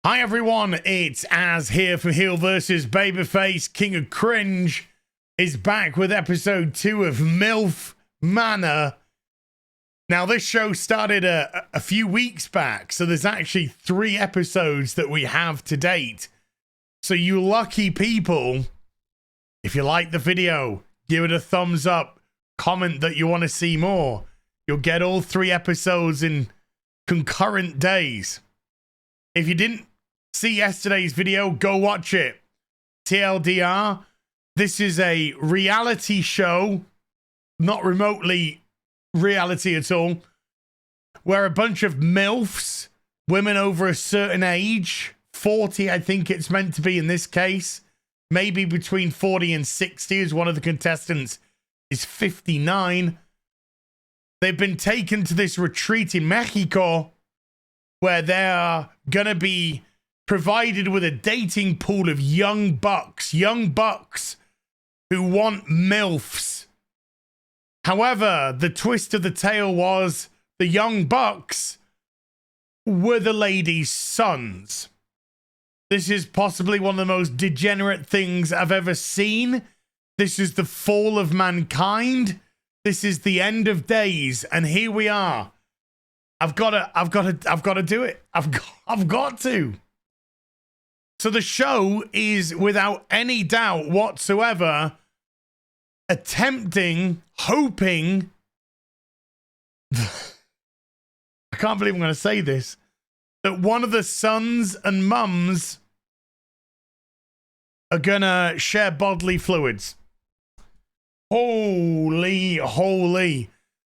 Hi everyone, it's Az here for HeelvsBabyface. King of Cringe is back with episode 2 of MILF Manor. Now this show started a few weeks back, so there's actually 3 episodes that we have to date. So you lucky people, if you like the video, give it a thumbs up, comment that you want to see more. You'll get all 3 episodes in concurrent days. If you didn't see yesterday's video, go watch it. TLDR, this is a reality show, not remotely reality at all, where a bunch of MILFs, women over a certain age, 40 I think it's meant to be in this case, maybe between 40 and 60 as one of the contestants is 59. They've been taken to this retreat in Mexico where they are going to be provided with a dating pool of young bucks who want MILFs. However, the twist of the tale was the young bucks were the ladies' sons. This is possibly one of the most degenerate things I've ever seen. This is the fall of mankind. This is the end of days, and here we are. I've got to do it. I've got to. So the show is, without any doubt whatsoever, attempting, hoping, I can't believe I'm going to say this, that one of the sons and mums are going to share bodily fluids. Holy.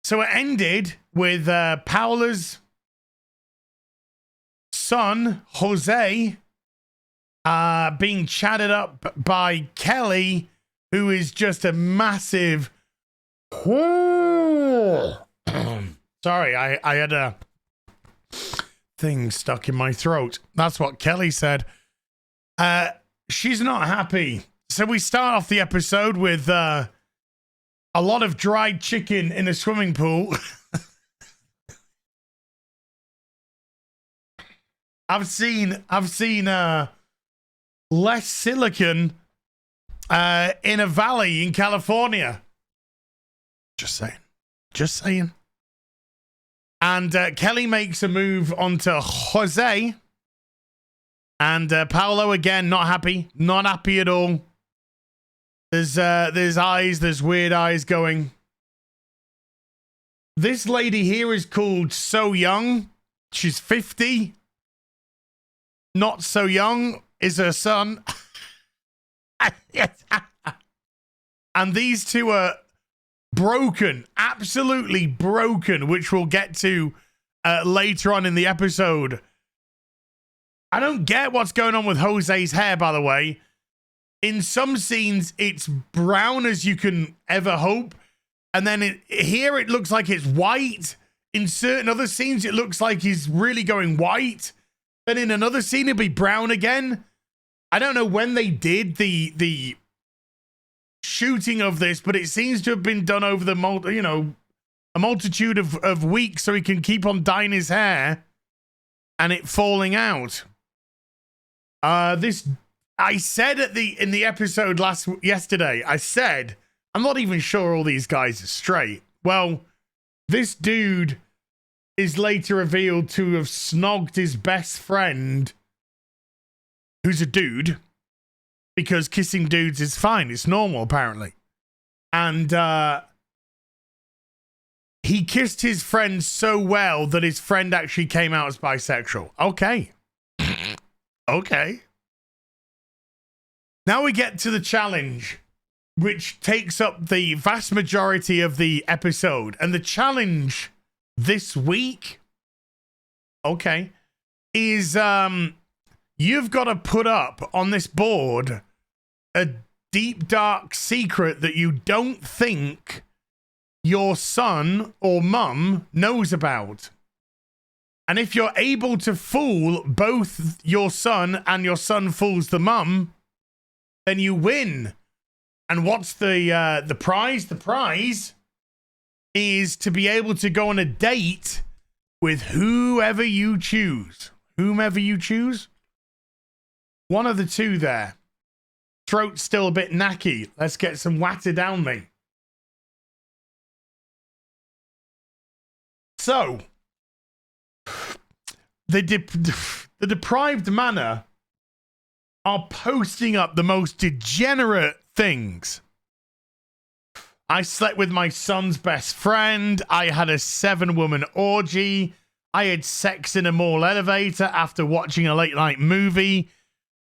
So it ended with Paola's son, Jose, being chatted up by Kelly, who is just a massive... Sorry, I had a thing stuck in my throat. That's what Kelly said. She's not happy. So we start off the episode with a lot of dried chicken in a swimming pool. I've seen less silicon in a valley in California. Just saying. And Kelly makes a move onto Jose. And Paolo again, not happy at all. There's weird eyes going. This lady here is called So Young. She's 50. Not So Young is her son. And these two are broken, absolutely broken, which we'll get to later on in the episode. I don't get what's going on with Jose's hair, by the way. In some scenes, it's brown as you can ever hope. And then here it looks like it's white. In certain other scenes, it looks like he's really going white. Then in another scene, it'll be brown again. I don't know when they did the shooting of this, but it seems to have been done over the a multitude of weeks, so he can keep on dyeing his hair and it falling out. I said in the episode yesterday, I said I'm not even sure all these guys are straight. Well, this dude is later revealed to have snogged his best friend, who's a dude, because kissing dudes is fine. It's normal, apparently. And he kissed his friend so well that his friend actually came out as bisexual. Okay. Okay. Now we get to the challenge, which takes up the vast majority of the episode. And the challenge this week, okay, is you've got to put up on this board a deep, dark secret that you don't think your son or mum knows about. And if you're able to fool both your son and your son fools the mum, then you win. And what's the prize? The prize is to be able to go on a date with whomever you choose. Whomever you choose? One of the two there. Throat's still a bit knacky. Let's get some water down me. So, the deprived manor are posting up the most degenerate things. I slept with my son's best friend. I had a 7-woman orgy. I had sex in a mall elevator after watching a late night movie.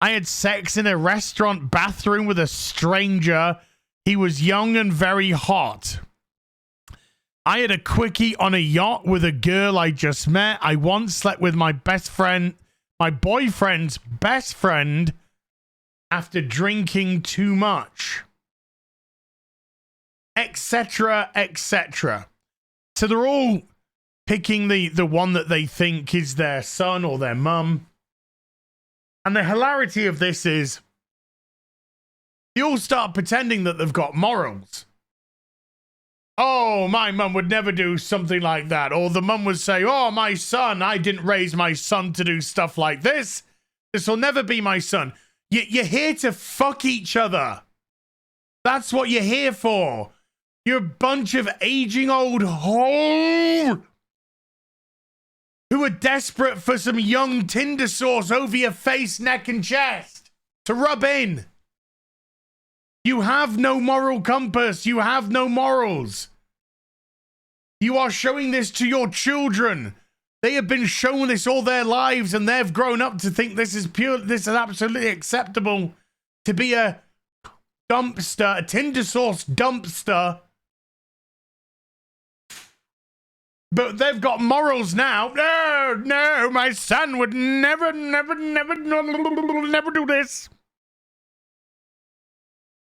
I had sex in a restaurant bathroom with a stranger. He was young and very hot. I had a quickie on a yacht with a girl I just met. I once slept with my boyfriend's best friend after drinking too much. Etc., etc. So they're all picking the one that they think is their son or their mum. And the hilarity of this is they all start pretending that they've got morals. Oh, my mum would never do something like that. Or the mum would say, oh, my son, I didn't raise my son to do stuff like this. This will never be my son. You're here to fuck each other. That's what you're here for. You're a bunch of aging old hoes who are desperate for some young Tinder sauce over your face, neck, and chest to rub in. You have no moral compass. You have no morals. You are showing this to your children. They have been shown this all their lives, and they've grown up to think this is absolutely acceptable to be a dumpster, a Tinder sauce dumpster. But they've got morals now. No, my son would never do this.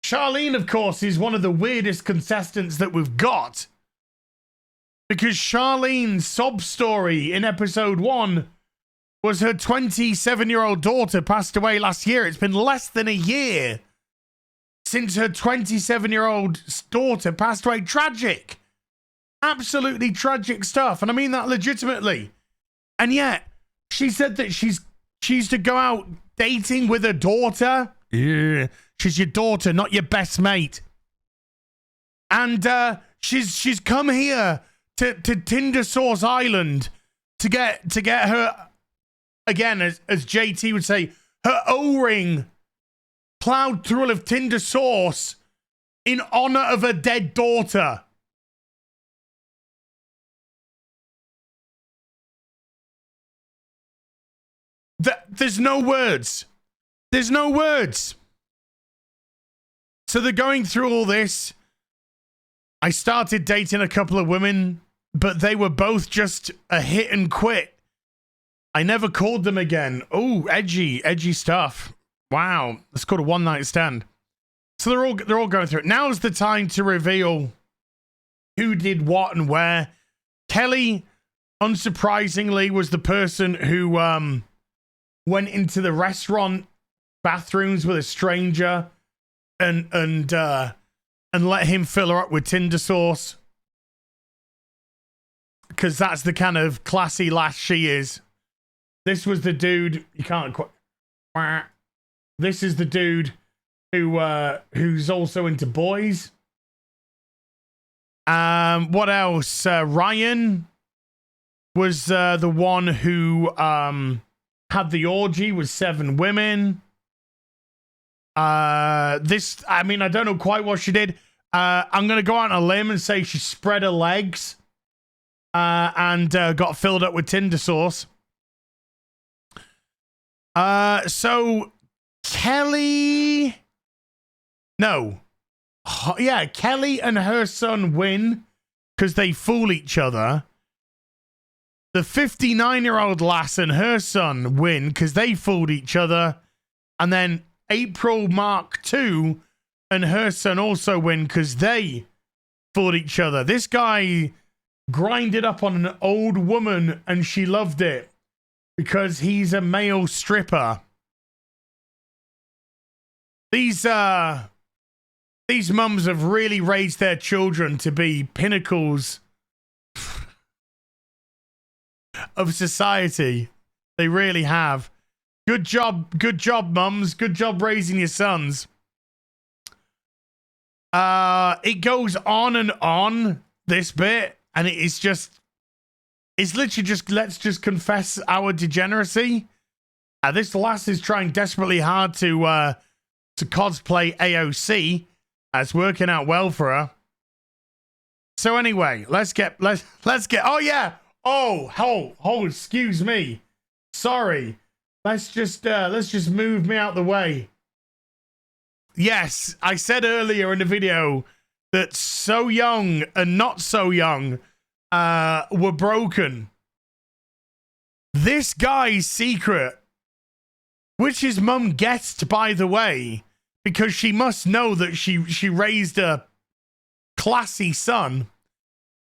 Charlene, of course, is one of the weirdest contestants that we've got. Because Charlene's sob story in episode 1 was her 27-year-old daughter passed away last year. It's been less than a year since her 27-year-old daughter passed away. Tragic. Absolutely tragic stuff. And I mean that legitimately. And yet, she said that she's to go out dating with her daughter. Yeah, she's your daughter, not your best mate. And she's come here to Tinder Sauce Island to get her, again, as JT would say, her O-ring plowed through of Tinder Sauce in honor of her dead daughter. There's no words. There's no words. So they're going through all this. I started dating a couple of women, but they were both just a hit and quit. I never called them again. Oh, edgy stuff. Wow, it's called a one-night stand. So they're all going through it. Now's the time to reveal who did what and where. Kelly, unsurprisingly, was the person who went into the restaurant bathrooms with a stranger and let him fill her up with Tinder sauce, because that's the kind of classy lass she is. This was the dude. You can't quite. This is the dude who's also into boys. What else? Ryan was the one who had the orgy with 7 women. I don't know quite what she did. I'm going to go out on a limb and say she spread her legs and got filled up with Tinder sauce. So Kelly... No. Yeah, Kelly and her son win because they fool each other. The 59-year-old lass and her son win because they fooled each other. And then April Mark II and her son also win because they fooled each other. This guy grinded up on an old woman and she loved it because he's a male stripper. These mums have really raised their children to be pinnacles of society. They really have. Good job, mums. Good job raising your sons. It goes on and on, this bit, and it's literally just, let's just confess our degeneracy. This lass is trying desperately hard to cosplay AOC. It's working out well for her. So anyway, let's get, oh yeah. Oh, excuse me. Sorry. Let's just move me out the way. Yes, I said earlier in the video that So Young and Not So Young were broken. This guy's secret, which his mum guessed, by the way, because she must know that she raised a classy son,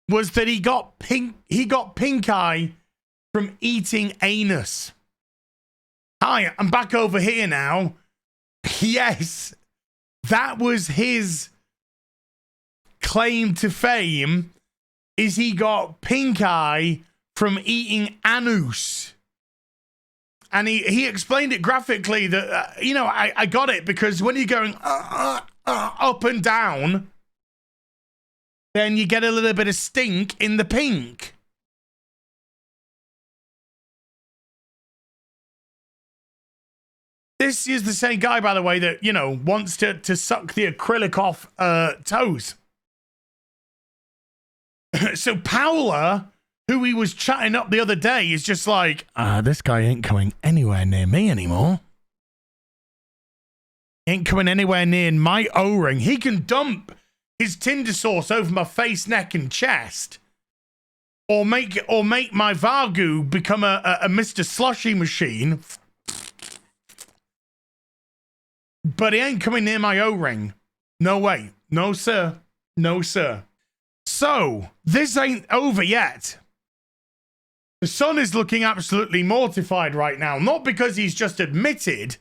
was that he got pink eye from eating anus. Hi, I'm back over here now. Yes, that was his claim to fame, is he got pink eye from eating anus. And he explained it graphically that, you know, I got it, because when you're going up and down, then you get a little bit of stink in the pink. This is the same guy, by the way, that, you know, wants to suck the acrylic off toes. So Paola, who he was chatting up the other day, is just like, this guy ain't coming anywhere near me anymore. Ain't coming anywhere near my O-ring. He can dump his Tinder sauce over my face, neck, and chest. Or make my Vargu become a Mr. Slushy machine. But he ain't coming near my O-ring. No way. No, sir. No, sir. So, this ain't over yet. The son is looking absolutely mortified right now. Not because he's just admitted,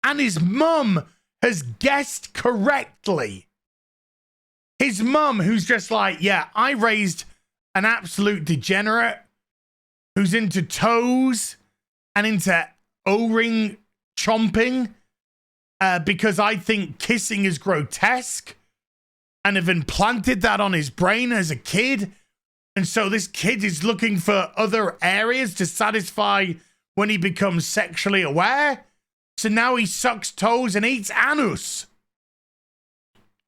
and his mum has guessed correctly. His mum, who's just like, yeah, I raised an absolute degenerate who's into toes and into O-ring chomping. Because I think kissing is grotesque, and have implanted that on his brain as a kid. And so this kid is looking for other areas to satisfy when he becomes sexually aware. So now he sucks toes and eats anus.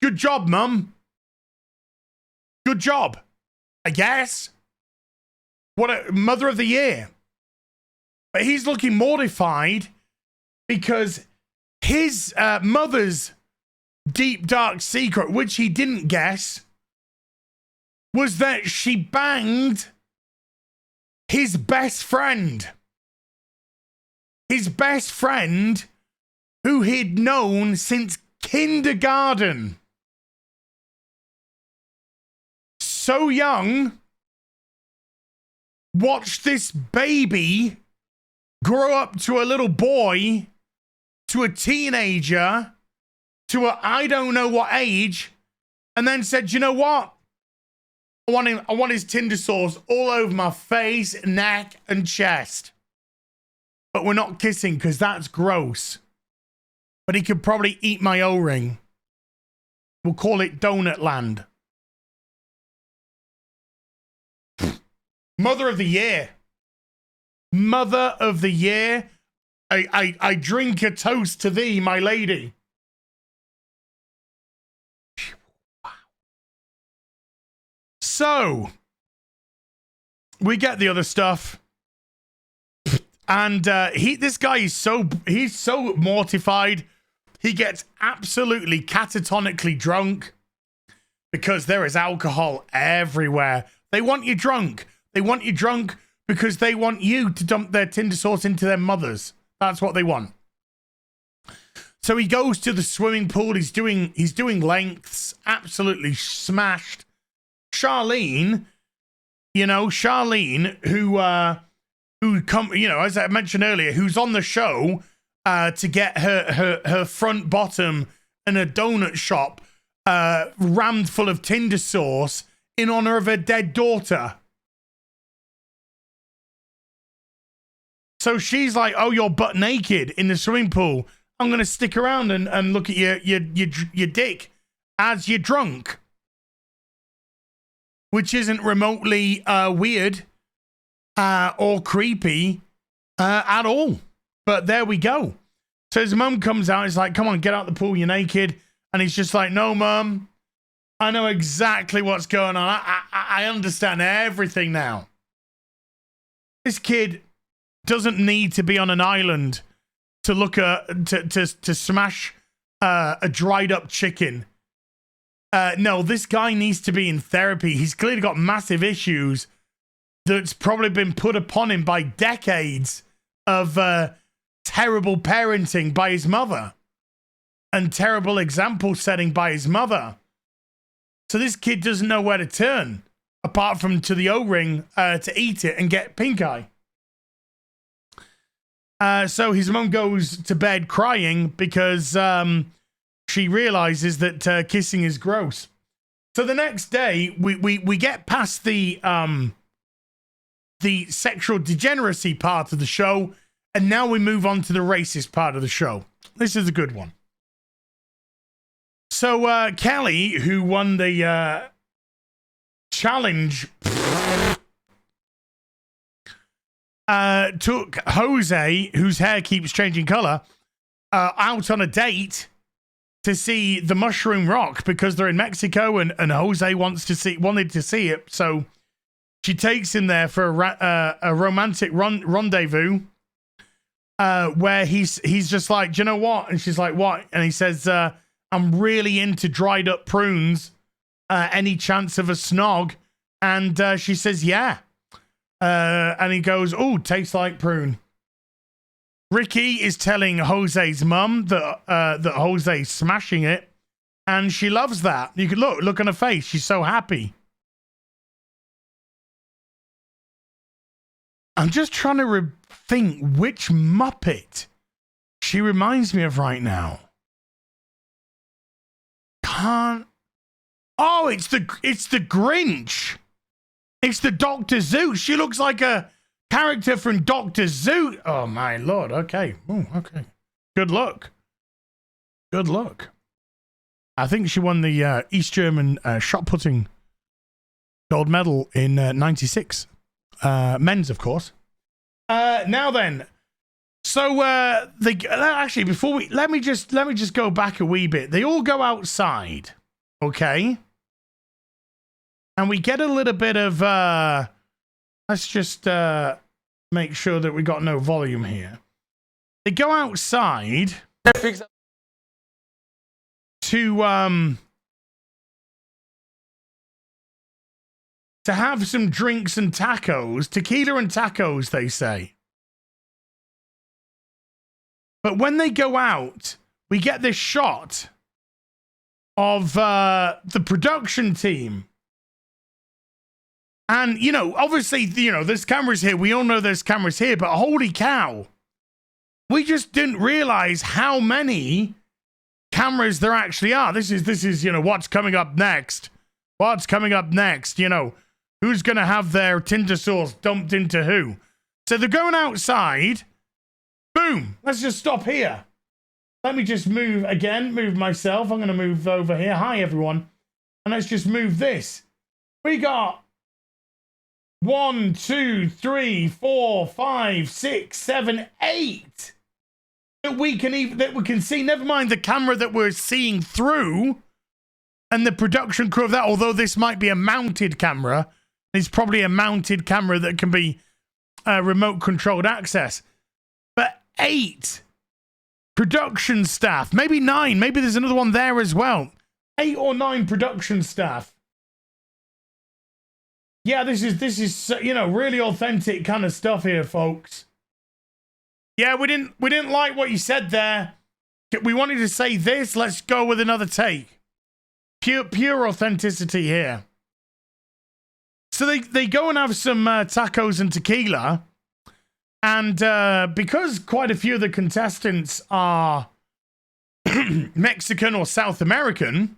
Good job, mum. Good job, I guess. What a mother of the year. But he's looking mortified because his mother's deep, dark secret, which he didn't guess, was that she banged his best friend. His best friend, who he'd known since kindergarten. So Young watched this baby grow up to a little boy, to a teenager, to a I don't know what age, and then said, you know what? I want his Tinder sauce all over my face, neck, and chest. But we're not kissing because that's gross. But he could probably eat my O-ring. We'll call it Donut Land. Mother of the year. Mother of the year. I drink a toast to thee, my lady. So, we get the other stuff. And this guy is he's so mortified. He gets absolutely catatonically drunk because there is alcohol everywhere. They want you drunk. They want you drunk because they want you to dump their Tinder sauce into their mothers. That's what they want. So he goes to the swimming pool. He's doing lengths, absolutely smashed. Charlene, as I mentioned earlier, who's on the show to get her front bottom in a donut shop rammed full of Tinder sauce in honor of her dead daughter. So she's like, oh, you're butt naked in the swimming pool. I'm going to stick around and look at your dick as you're drunk. Which isn't remotely weird or creepy at all. But there we go. So his mum comes out. He's like, come on, get out the pool. You're naked. And he's just like, no, mum. I know exactly what's going on. I understand everything now. This kid doesn't need to be on an island to look at to smash a dried up chicken. No, this guy needs to be in therapy. He's clearly got massive issues that's probably been put upon him by decades of terrible parenting by his mother and terrible example setting by his mother. So this kid doesn't know where to turn apart from to the O-ring to eat it and get pink eye. So his mum goes to bed crying because she realizes that kissing is gross. So the next day, we get past the sexual degeneracy part of the show, and now we move on to the racist part of the show. This is a good one. So Kelly, who won the challenge, took Jose, whose hair keeps changing color, out on a date to see the Mushroom Rock because they're in Mexico and Jose wanted to see it. So she takes him there for a romantic rendezvous where he's just like, do you know what? And she's like, what? And he says, I'm really into dried up prunes. Any chance of a snog? And she says, yeah. And he goes, oh, tastes like prune. Ricky is telling Jose's mum that Jose's smashing it, and she loves that. You could look on her face. She's so happy. I'm just trying to think which Muppet she reminds me of right now. Can't. Oh, it's the Grinch. It's the Dr. Zoot. She looks like a character from Dr. Zoot. Oh, my Lord. Okay. Oh, okay. Good luck. Good luck. I think she won the East German shot putting gold medal in 96. Men's, of course. Now then. So, actually, before let me just go back a wee bit. They all go outside. Okay. And we get a little bit of, let's just make sure that we got no volume here. They go outside to have some drinks and tacos, tequila and tacos, they say. But when they go out, we get this shot of the production team. And, you know, obviously, you know, there's cameras here. We all know there's cameras here, but holy cow. We just didn't realize how many cameras there actually are. This is, you know, what's coming up next. What's coming up next, you know. Who's going to have their Tinder sauce dumped into who? So they're going outside. Boom. Let's just stop here. Let me just move myself. I'm going to move over here. Hi, everyone. And let's just move this. We got 1, 2, 3, 4, 5, 6, 7, 8 that we can see. Never mind the camera that we're seeing through and the production crew of that. Although this might be a mounted camera, it's probably a mounted camera that can be remote controlled access. But 8 production staff, maybe 9. Maybe there's another one there as well. 8 or 9 production staff. Yeah, this is you know, really authentic kind of stuff here, folks. Yeah, we didn't like what you said there. We wanted to say this. Let's go with another take. Pure authenticity here. So they go and have some tacos and tequila, and because quite a few of the contestants are Mexican or South American,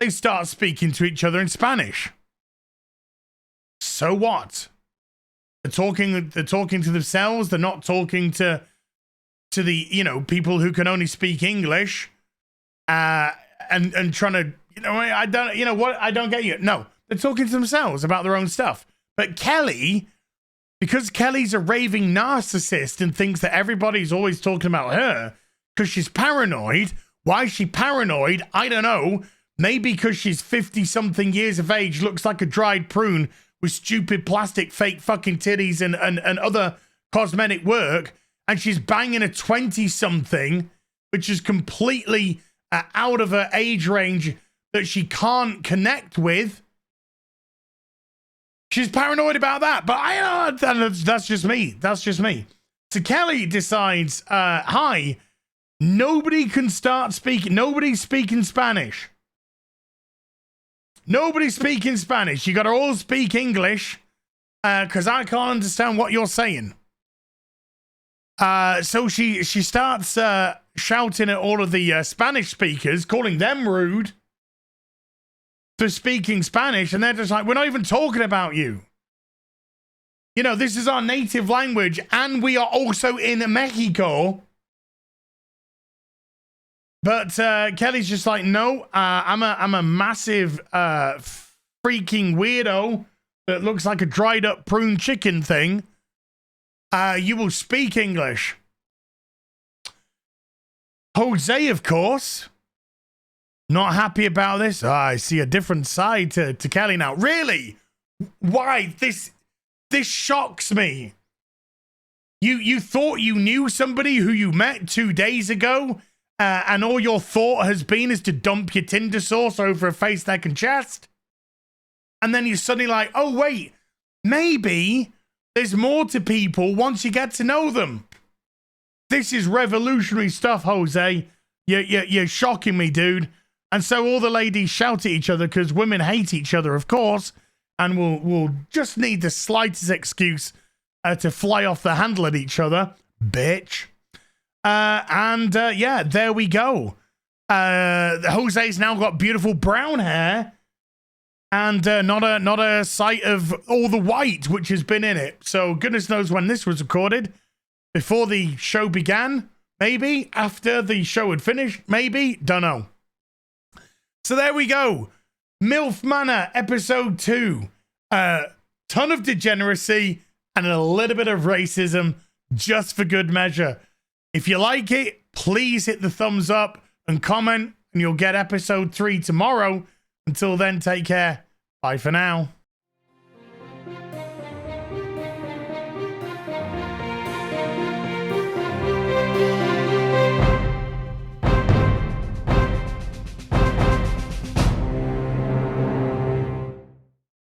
they start speaking to each other in Spanish. So what? They're talking to themselves. They're not talking to the, you know, people who can only speak English, and trying to, you know, I don't, you know what, I don't get you. No, they're talking to themselves about their own stuff. But Kelly, because Kelly's a raving narcissist and thinks that everybody's always talking about her because she's paranoid. Why is she paranoid? I don't know. Maybe because she's 50-something years of age, looks like a dried prune with stupid plastic fake fucking titties and other cosmetic work, and she's banging a 20-something, which is completely out of her age range that she can't connect with. She's paranoid about that, but that's just me. That's just me. So Kelly decides, hi, nobody can start speaking. Nobody's speaking Spanish. Nobody's speaking Spanish. You got to all speak English because I can't understand what you're saying. So she starts shouting at all of the Spanish speakers, calling them rude for speaking Spanish, and they're just like, we're not even talking about you. You know, this is our native language, and we are also in Mexico. But Kelly's just like, no, I'm a massive freaking weirdo that looks like a dried up prune chicken thing. You will speak English. Jose, of course, not happy about this. I see a different side to Kelly now. Really? Why? This shocks me. You thought you knew somebody who you met 2 days ago, and all your thought has been is to dump your Tinder sauce over a face, neck, and chest? And then you're suddenly like, oh, wait, maybe there's more to people once you get to know them. This is revolutionary stuff, Jose. You're shocking me, dude. And so all the ladies shout at each other because women hate each other, of course, and will just need the slightest excuse to fly off the handle at each other. Bitch. Yeah, there we go. Jose's now got beautiful brown hair and not a sight of all the white which has been in it. So goodness knows when this was recorded. Before the show began, maybe. After the show had finished, maybe. Don't know. So there we go. MILF Manor, episode 2. Ton of degeneracy and a little bit of racism just for good measure. If you like it, please hit the thumbs up and comment, and you'll get episode 3 tomorrow. Until then, take care. Bye for now.